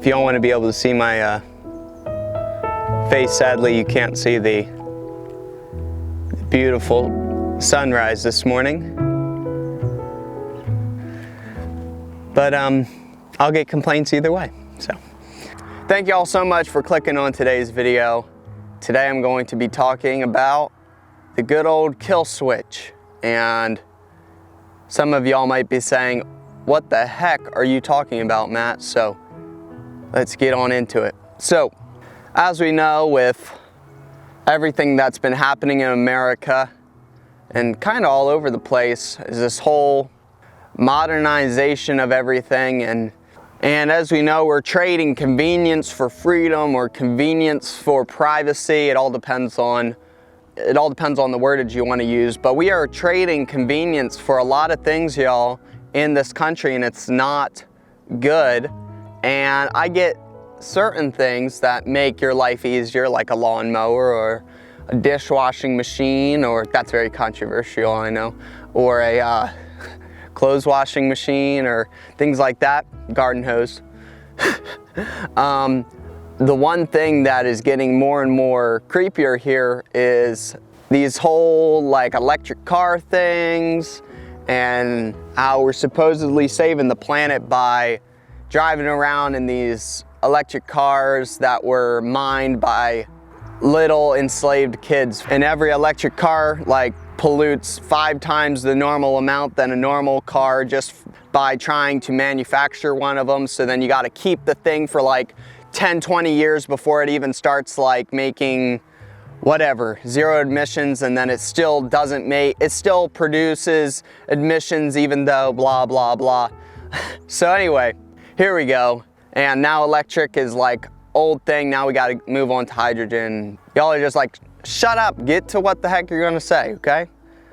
If you don't want to be able to see my face, sadly you can't see the beautiful sunrise this morning. But I'll get complaints either way. So thank you all so much for clicking on today's video. Today I'm going to be talking about the good old kill switch. And some of y'all might be saying, what the heck are you talking about, Matt? So let's get on into it. So as we know, with everything that's been happening in America and kind of all over the place, is this whole modernization of everything. And as we know, we're trading convenience for freedom or convenience for privacy. It all depends on the wordage you want to use, but we are trading convenience for a lot of things, y'all, in this country, and it's not good. And I get certain things that make your life easier, like a lawnmower or a dishwashing machine, or that's very controversial, I know, or a clothes washing machine or things like that, garden hose. The one thing that is getting more and more creepier here is these whole like electric car things, and how we're supposedly saving the planet by driving around in these electric cars that were mined by little enslaved kids. And every electric car like pollutes 5 times the normal amount than a normal car just by trying to manufacture one of them. So then you got to keep the thing for like 10-20 years before it even starts like making whatever, 0 emissions, and then it still doesn't make, it still produces emissions even though blah blah blah. So anyway, here we go. And now electric is like old thing, now we got to move on to hydrogen. Y'all are just like, shut up, get to what the heck you're gonna say, okay?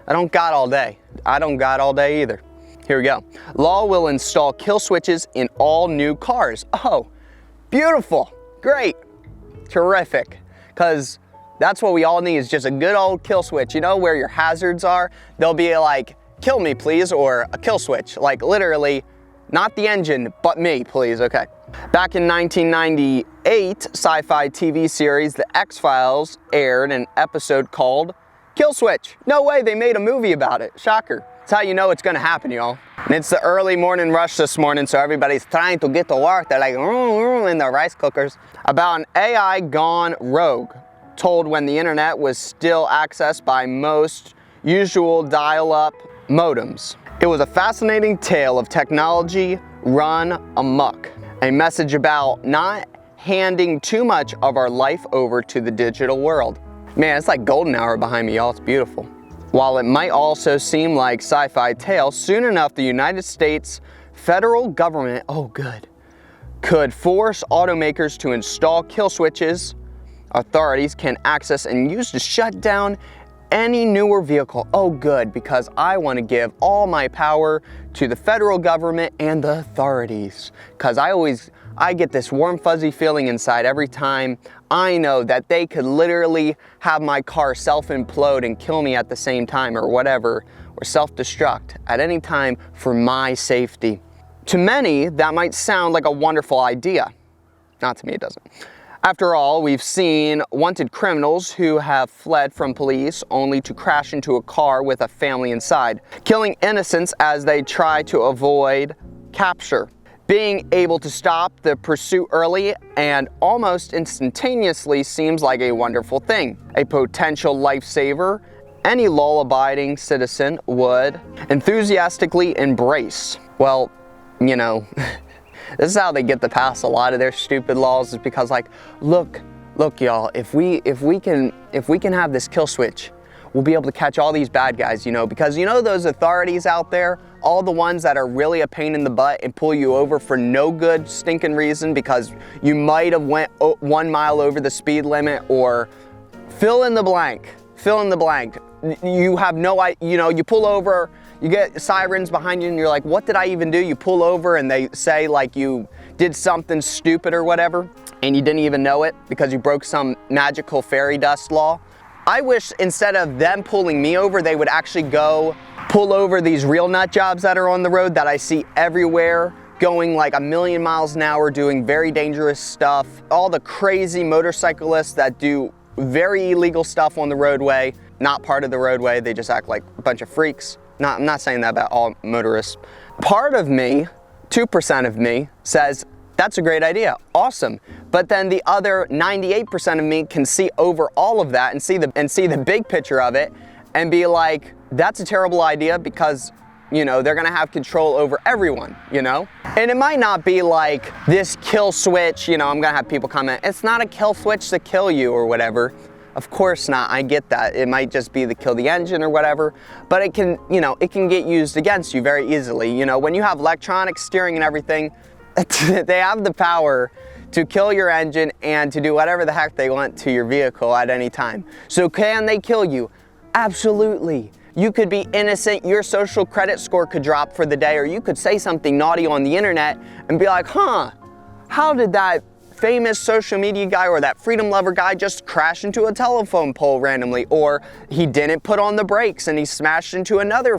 I don't got all day. I don't got all day either. Here we go. Law will install kill switches in all new cars. Oh, beautiful, great, terrific. Because that's what we all need, is just a good old kill switch. You know where your hazards are? They'll be like, kill me please, or a kill switch. Like literally, not the engine, but me, please, okay. Back in 1998, sci-fi TV series The X-Files aired an episode called Kill Switch. No way, they made a movie about it. Shocker. That's how you know it's gonna happen, y'all. And it's the early morning rush this morning, so everybody's trying to get to work. They're like, in their rice cookers. About an AI gone rogue, told when the internet was still accessed by most usual dial-up modems. It was a fascinating tale of technology run amok. A message about not handing too much of our life over to the digital world. Man, it's like golden hour behind me, y'all. It's beautiful. While it might also seem like sci-fi tale, soon enough the United States federal government, oh good, could force automakers to install kill switches authorities can access and use to shut down any newer vehicle. Oh good, because I want to give all my power to the federal government and the authorities. Because I get this warm fuzzy feeling inside every time I know that they could literally have my car self-implode and kill me at the same time, or whatever, or self-destruct at any time for my safety. To many, that might sound like a wonderful idea. Not to me, it doesn't. After all, we've seen wanted criminals who have fled from police only to crash into a car with a family inside, killing innocents as they try to avoid capture. Being able to stop the pursuit early and almost instantaneously seems like a wonderful thing. A potential lifesaver any law-abiding citizen would enthusiastically embrace. Well, you know, this is how they get to pass a lot of their stupid laws, is because like, look y'all, if we can have this kill switch, we'll be able to catch all these bad guys, you know, because you know those authorities out there, all the ones that are really a pain in the butt and pull you over for no good stinking reason because you might have went 1 mile over the speed limit, or fill in the blank. You have no idea, you know, you pull over, you get sirens behind you and you're like, what did I even do? You pull over and they say like you did something stupid or whatever and you didn't even know it because you broke some magical fairy dust law. I wish instead of them pulling me over, they would actually go pull over these real nut jobs that are on the road that I see everywhere going like a million miles an hour, doing very dangerous stuff. All the crazy motorcyclists that do very illegal stuff on the roadway, not part of the roadway, they just act like a bunch of freaks. I'm not saying that about all motorists. Part of me, 2% of me, says, that's a great idea, awesome. But then the other 98% of me can see over all of that and see the big picture of it and be like, that's a terrible idea because, you know, they're gonna have control over everyone, you know? And it might not be like this kill switch, you know, I'm gonna have people comment, it's not a kill switch to kill you or whatever. Of course not, I get that. It might just be to kill the engine or whatever, but it can, you know, it can get used against you very easily. You know, when you have electronic steering and everything, they have the power to kill your engine and to do whatever the heck they want to your vehicle at any time. So can they kill you? Absolutely. You could be innocent, your social credit score could drop for the day, or you could say something naughty on the internet and be like, huh, how did that famous social media guy or that freedom lover guy just crash into a telephone pole randomly? Or he didn't put on the brakes and he smashed into another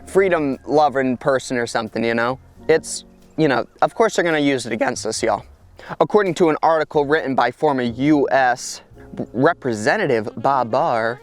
freedom loving person or something, you know? It's, you know, of course they're gonna use it against us, y'all. According to an article written by former U.S. Representative Bob Barr,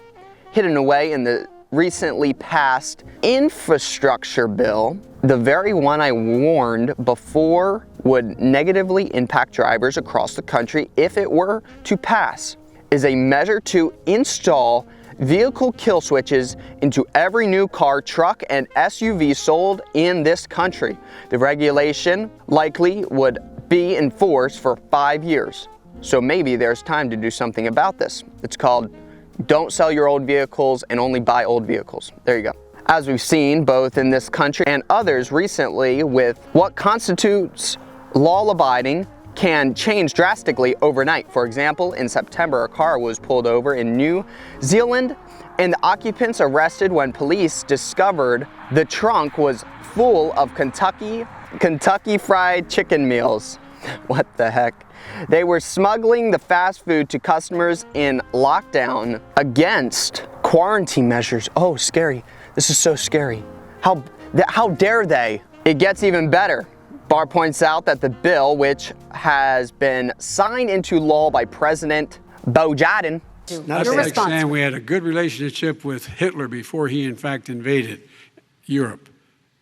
hidden away in the recently passed infrastructure bill, the very one I warned before would negatively impact drivers across the country if it were to pass, is a measure to install vehicle kill switches into every new car, truck, and SUV sold in this country. The regulation likely would be enforced for 5 years. So maybe there's time to do something about this. It's called Don't Sell Your Old Vehicles and Only Buy Old Vehicles. There you go. As we've seen both in this country and others recently, with what constitutes law-abiding can change drastically overnight. For example, in September, a car was pulled over in New Zealand and the occupants arrested when police discovered the trunk was full of Kentucky Fried Chicken meals. What the heck? They were smuggling the fast food to customers in lockdown against quarantine measures. Oh, scary. This is so scary. How dare they? It gets even better. Barr points out that the bill, which has been signed into law by President Biden. Not saying we had a good relationship with Hitler before he in fact invaded Europe,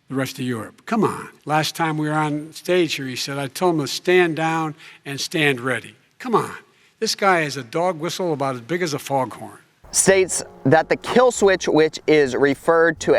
the rest of Europe. Come on. Last time we were on stage here, he said, I told him to stand down and stand ready. Come on. This guy is a dog whistle about as big as a foghorn. States that the kill switch, which is referred to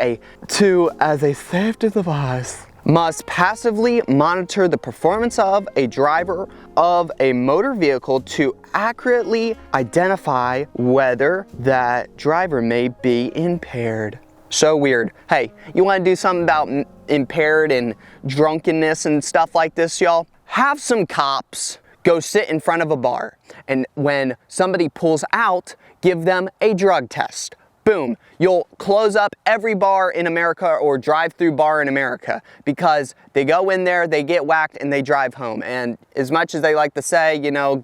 as a safety device, must passively monitor the performance of a driver of a motor vehicle to accurately identify whether that driver may be impaired. So weird. Hey, you want to do something about impaired and drunkenness and stuff like this, y'all? Have some cops go sit in front of a bar, and when somebody pulls out, give them a drug test. Boom, you'll close up every bar in America or drive-through bar in America because they go in there, they get whacked, and they drive home. And as much as they like to say, you know,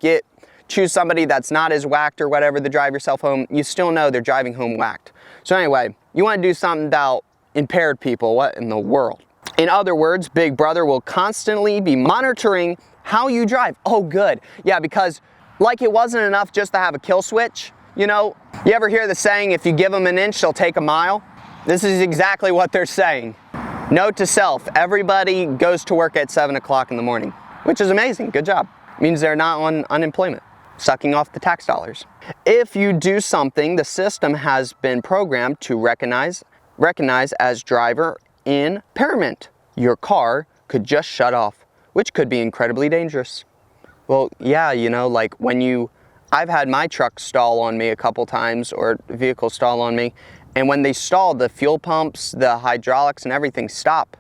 choose somebody that's not as whacked or whatever to drive yourself home, you still know they're driving home whacked. So anyway, you want to do something about impaired people. What in the world? In other words, Big Brother will constantly be monitoring how you drive. Oh, good. Yeah, because like it wasn't enough just to have a kill switch. You know, you ever hear the saying, if you give them an inch, they'll take a mile? This is exactly what they're saying. Note to self, everybody goes to work at 7 o'clock in the morning, which is amazing. Good job. Means they're not on unemployment, sucking off the tax dollars. If you do something, the system has been programmed to recognize as driver impairment. Your car could just shut off, which could be incredibly dangerous. Well, yeah, you know, like I've had my truck stall on me a couple times, or vehicle stall on me, and when they stall, the fuel pumps, the hydraulics, and everything stop,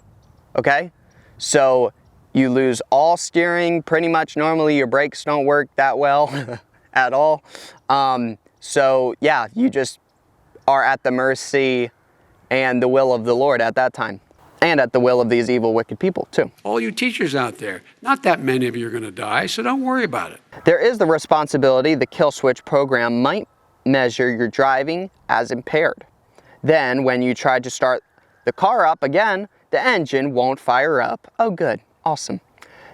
okay? So you lose all steering, pretty much. Normally your brakes don't work that well at all. So yeah, you just are at the mercy and the will of the Lord at that time. And at the will of these evil, wicked people, too. All you teachers out there, not that many of you are going to die, so don't worry about it. There is the responsibility the kill switch program might measure your driving as impaired. Then, when you try to start the car up again, the engine won't fire up. Oh, good. Awesome.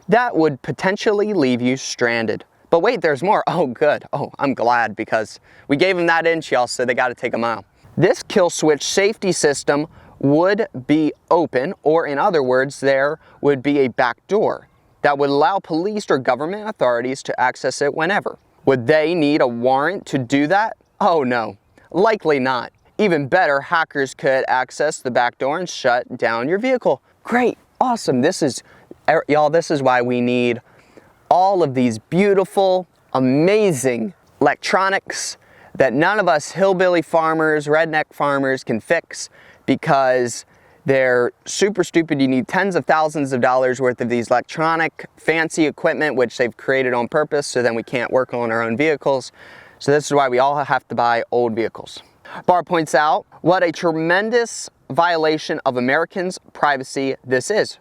That would potentially leave you stranded. But wait, there's more. Oh, good. Oh, I'm glad because we gave them that inch, y'all, so they got to take a mile. This kill switch safety system would be open, or in other words, there would be a back door that would allow police or government authorities to access it whenever. Would they need a warrant to do that? Oh no, likely not. Even better, hackers could access the back door and shut down your vehicle. Great, awesome. Y'all, this is why we need all of these beautiful, amazing electronics that none of us hillbilly farmers, redneck farmers can fix because they're super stupid. You need tens of thousands of dollars worth of these electronic fancy equipment, which they've created on purpose, so then we can't work on our own vehicles. So this is why we all have to buy old vehicles. Barr points out what a tremendous violation of Americans' privacy this is.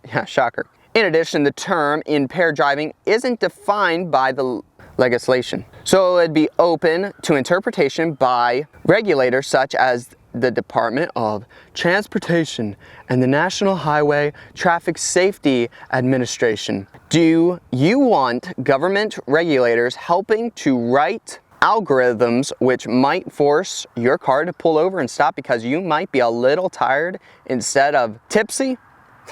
Yeah, shocker. In addition, the term impaired driving isn't defined by the legislation. So it would be open to interpretation by regulators such as the Department of Transportation and the National Highway Traffic Safety Administration. Do you want government regulators helping to write algorithms which might force your car to pull over and stop because you might be a little tired instead of tipsy?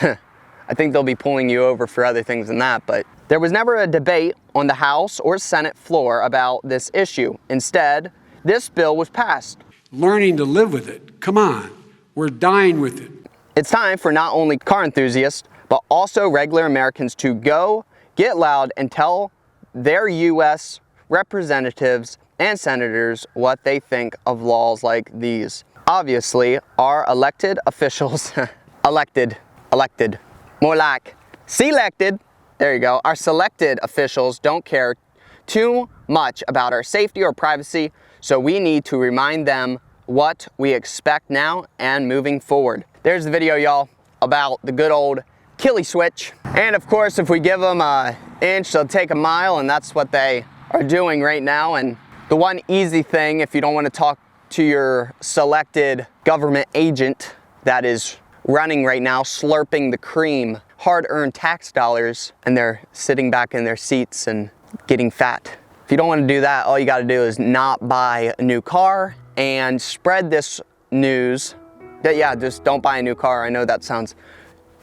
I think they'll be pulling you over for other things than that, but there was never a debate on the House or Senate floor about this issue. Instead, this bill was passed. Learning to live with it. Come on, we're dying with it. It's time for not only car enthusiasts, but also regular Americans to go get loud and tell their U.S. representatives and senators what they think of laws like these. Obviously, our elected officials, elected, more like selected, there you go, our selected officials don't care too much about our safety or privacy, so we need to remind them what we expect now and moving forward. There's the video, y'all, about the good old killie switch. And of course, if we give them an inch, they'll take a mile, and that's what they are doing right now. And the one easy thing, if you don't want to talk to your selected government agent that is running right now, slurping the cream, hard-earned tax dollars, and they're sitting back in their seats and getting fat. If you don't want to do that, all you got to do is not buy a new car and spread this news that, yeah, just don't buy a new car. I know that's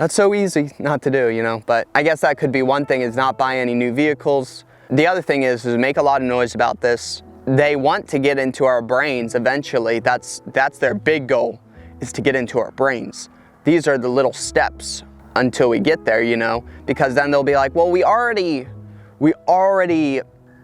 so easy not to do, you know, but I guess that could be one thing, is not buy any new vehicles. The other thing is make a lot of noise about this. They want to get into our brains eventually. That's their big goal, is to get into our brains. These are the little steps until we get there, you know, because then they'll be like, well, we already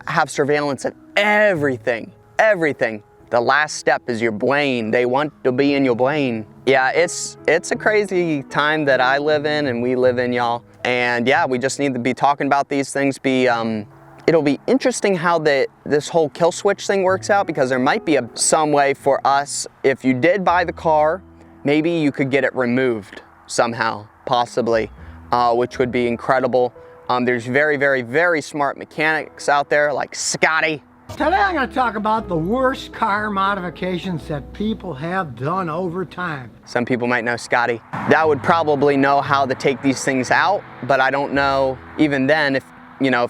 have surveillance of everything. The last step is your brain. They want to be in your brain. Yeah, it's a crazy time that I live in and we live in, y'all. And yeah, we just need to be talking about these things. It'll be interesting how this whole kill switch thing works out, because there might be some way for us, if you did buy the car, maybe you could get it removed somehow, possibly, which would be incredible. There's very, very, very smart mechanics out there like Scotty. Today I'm going to talk about the worst car modifications that people have done over time. Some people might know Scotty. That would probably know how to take these things out, but I don't know even then if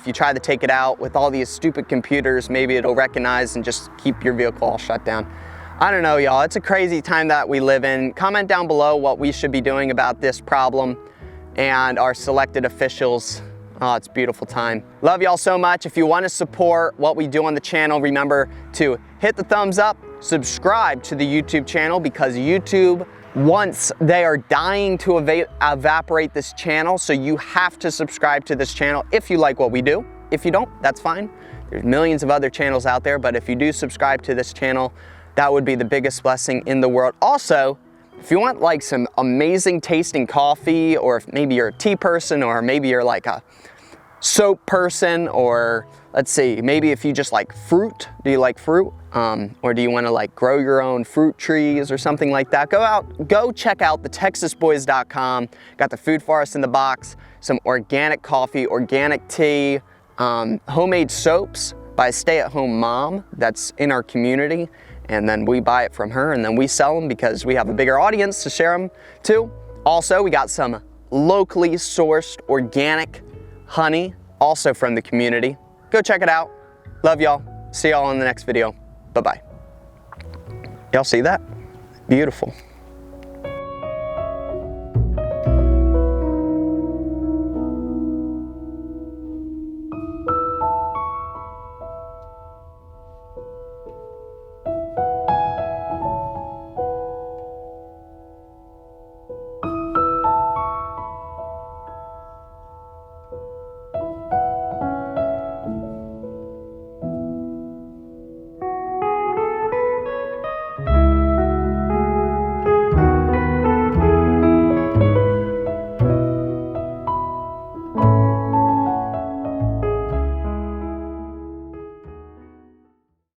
you try to take it out with all these stupid computers, maybe it'll recognize and just keep your vehicle all shut down. I don't know, y'all. It's a crazy time that we live in. Comment down below what we should be doing about this problem and our selected officials. Oh, it's a beautiful time. Love y'all so much. If you want to support what we do on the channel, remember to hit the thumbs up, subscribe to the YouTube channel, because YouTube, once they are dying to evaporate this channel, so you have to subscribe to this channel if you like what we do. If you don't, that's fine. There's millions of other channels out there, but if you do subscribe to this channel, that would be the biggest blessing in the world. Also, if you want like some amazing tasting coffee, or if maybe you're a tea person, or maybe you're like a soap person, or let's see, maybe if you just like fruit, do you like fruit? Or do you want to like grow your own fruit trees or something like that? Go check out TheTexasBoys.com. Got the food forest in the box, some organic coffee, organic tea, homemade soaps by a stay-at-home mom that's in our community. And then we buy it from her, and then we sell them because we have a bigger audience to share them to. Also, we got some locally sourced organic honey, also from the community. Go check it out. Love y'all. See y'all in the next video. Bye-bye. Y'all see that? Beautiful.